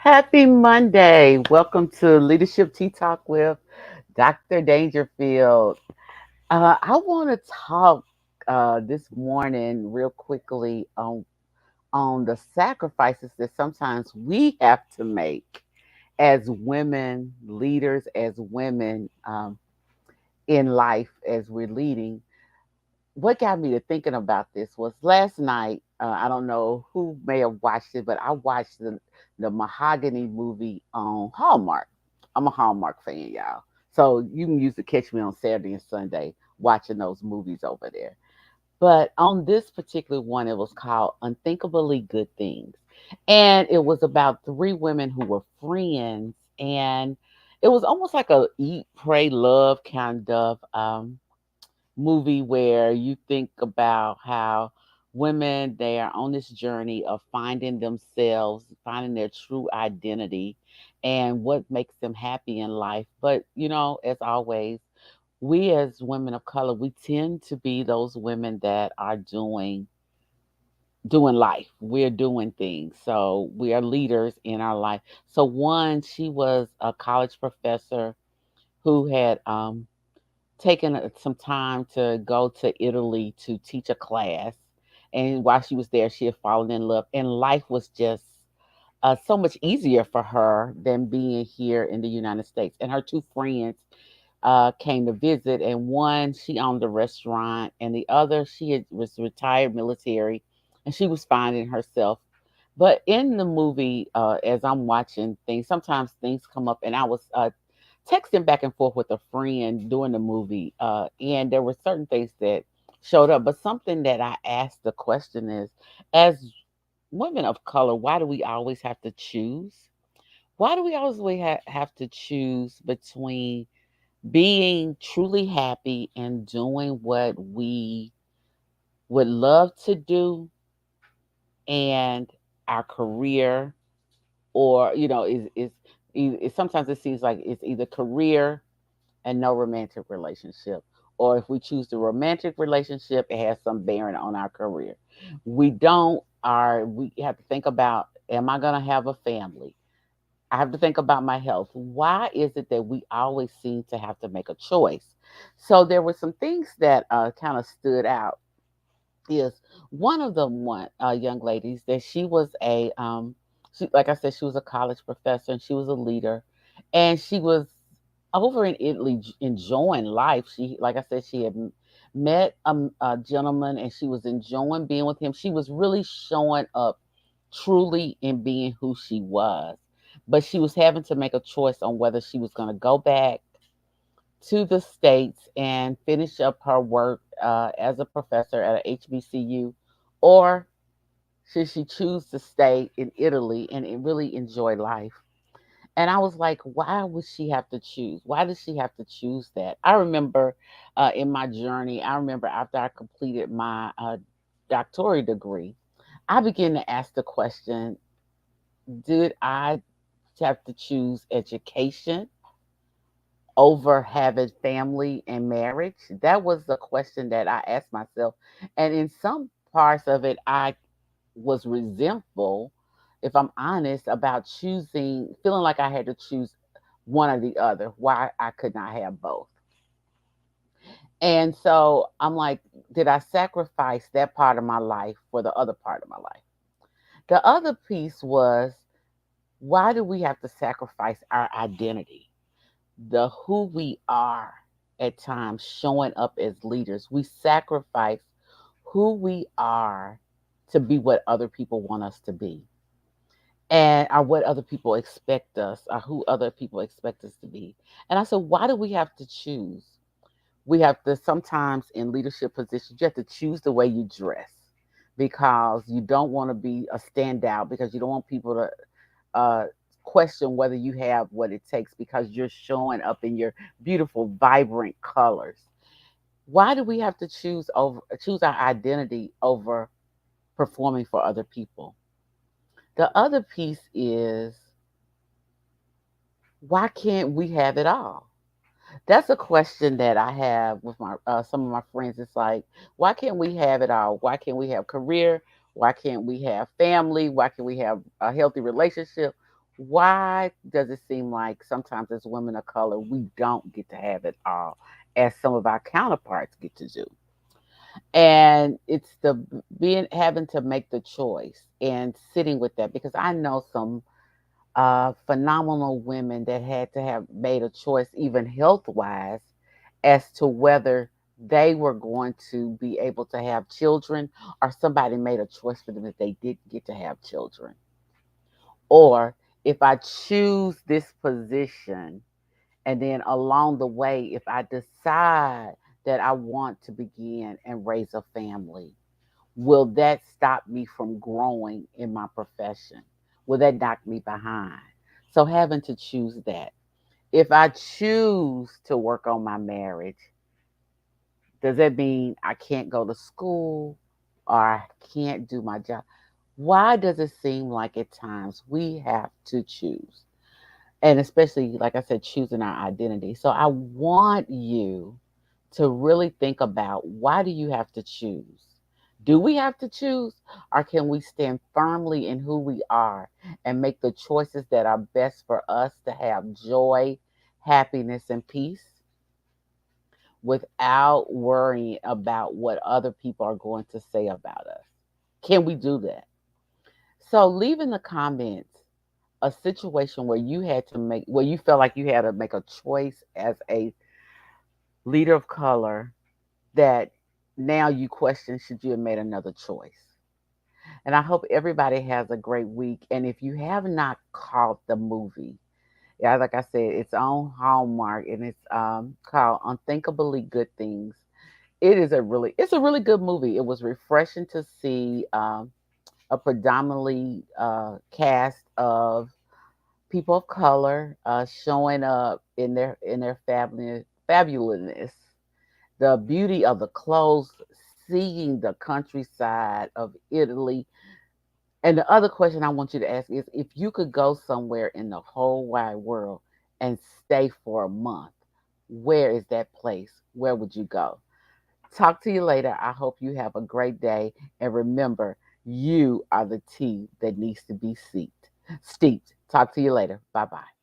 Happy Monday. Welcome to Leadership Tea Talk with Dr. Dangerfield. I want to talk this morning real quickly on the sacrifices that sometimes we have to make as women leaders, as women in life, as we're leading. What got me to thinking about this was last night. I don't know who may have watched it, but I watched the Mahogany movie on Hallmark. I'm a Hallmark fan, y'all. So you can usually catch me on Saturday and Sunday watching those movies over there. But on this particular one, it was called Unthinkably Good Things. And it was about three women who were friends. And it was almost like a eat, pray, love kind of movie where you think about how women they are on this journey of finding themselves, finding their true identity and what makes them happy in life. But as always, we as women of color, we tend to be those women that are doing life. We're doing things. So we are leaders in our life. So one, she was a college professor who had taken some time to go to Italy to teach a class. And while she was there, she had fallen in love, and life was just so much easier for her than being here in the United States. And her two friends came to visit, and one she owned a restaurant, and the other was retired military, and she was finding herself. But in the movie, as I'm watching things, sometimes things come up, and I was texting back and forth with a friend during the movie, and there were certain things that showed up. But something that I asked the question is, as women of color, why do we always have to choose? Why do we always have to choose between being truly happy and doing what we would love to do and our career, or sometimes it seems like it's either career and no romantic relationship. Or if we choose the romantic relationship, it has some bearing on our career. We have to think about, am I going to have a family? I have to think about my health. Why is it that we always seem to have to make a choice? So there were some things that kind of stood out. Is one of the one young ladies that like I said, she was a college professor and she was a leader, and she was over in Italy enjoying life. She, like I said, she had met a gentleman and she was enjoying being with him. She was really showing up truly in being who she was. But she was having to make a choice on whether she was going to go back to the States and finish up her work as a professor at a HBCU, or should she choose to stay in Italy and really enjoy life? And I was like, why would she have to choose? Why does she have to choose that? I remember in my journey, I remember after I completed my doctorate degree, I began to ask the question, did I have to choose education over having family and marriage? That was the question that I asked myself. And in some parts of it, I was resentful, if I'm honest, about choosing, feeling like I had to choose one or the other, why I could not have both. And so I'm like, did I sacrifice that part of my life for the other part of my life? The other piece was, why do we have to sacrifice our identity? The who we are at times showing up as leaders. We sacrifice who we are to be what other people want us to be, and or what other people expect us, or who other people expect us to be. And I said, why do we have to choose? We have to, sometimes in leadership positions, you have to choose the way you dress because you don't want to be a standout, because you don't want people to uh, question whether you have what it takes because you're showing up in your beautiful, vibrant colors. Why do we have to choose our identity over performing for other people? The other piece is, why can't we have it all? That's a question that I have with my some of my friends. It's like, why can't we have it all? Why can't we have career? Why can't we have family? Why can't we have a healthy relationship? Why does it seem like sometimes as women of color, we don't get to have it all as some of our counterparts get to do? And it's the being having to make the choice and sitting with that because I know some phenomenal women that had to have made a choice, even health wise, as to whether they were going to be able to have children or somebody made a choice for them that they didn't get to have children. Or if I choose this position and then along the way, if I decide that I want to begin and raise a family, will that stop me from growing in my profession? Will that knock me behind? So having to choose that. If I choose to work on my marriage, does that mean I can't go to school or I can't do my job? Why does it seem like at times we have to choose? And especially, like I said, choosing our identity. So I want you to really think about, why do you have to choose? Do we have to choose, or can we stand firmly in who we are and make the choices that are best for us to have joy, happiness, and peace without worrying about what other people are going to say about us? Can we do that? So leave in the comments a situation where you felt like you had to make a choice as a leader of color that now you question, should you have made another choice? And I hope everybody has a great week. And if you have not caught the movie, yeah, like I said, it's on Hallmark and it's called Unthinkably Good Things. It's a really good movie. It was refreshing to see a predominantly cast of people of color showing up in their fabulousness, the beauty of the clothes, seeing the countryside of Italy. And the other question I want you to ask is, if you could go somewhere in the whole wide world and stay for a month, where is that place? Where would you go? Talk to you later. I hope you have a great day. And remember, you are the tea that needs to be steeped. Talk to you later. Bye bye.